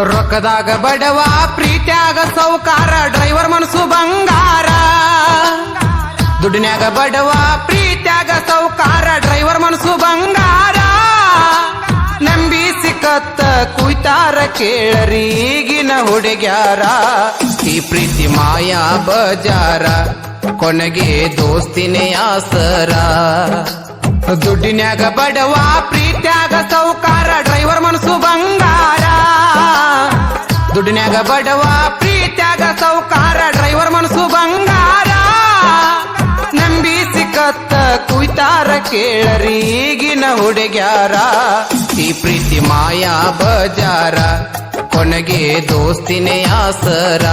ರೊಕ್ಕದಾಗ ಬಡವ ಪ್ರೀತ್ಯಾಗ ಸೌಕಾರ ಡ್ರೈವರ್ ಮನಸ್ಸು ಬಂಗಾರ ದುಡ್ನ್ಯಾಗ ಬಡವ ಪ್ರೀತ್ಯಾಗ ಸೌಕಾರ ಡ್ರೈವರ್ ಮನಸ್ಸು ಬಂಗಾರ ನಂಬಿ ಸಿಕ್ಕತ್ತ ಕುಯ್ತಾರ ಕೇಳರಿ ಈಗಿನ ಹುಡುಗ್ಯಾರ ಈ ಪ್ರೀತಿ ಮಾಯಾ ಬಜಾರ ಕೊನೆಗೆ ದೋಸ್ತಿನೇ ಆಸರ ದುಡ್ಡಿನ್ಯಾಗ ಬಡವ ಪ್ರೀತ್ಯಾಗ ಸೌಕಾರ ಡ್ರೈವರ್ ಮನಸ್ಸು ಬಂಗಾರ ದುಡ್ಡಿನ್ಯಾಗ ಬಡವ ಪ್ರೀತ್ಯಾಗ ಸೌಕಾರ ಡ್ರೈವರ್ ಮನಸ್ಸು ಬಂಗಾರ ನಂಬಿ ಸಿಕ್ಕತ್ತ ಕುಯ್ತಾರ ಕೇಳರಿ ಈಗಿನ ಹುಡುಗ್ಯಾರ ಈ ಪ್ರೀತಿ ಮಾಯಾ ಬಜಾರ ಕೊನೆಗೆ ದೋಸ್ತಿನೇ ಆಸರ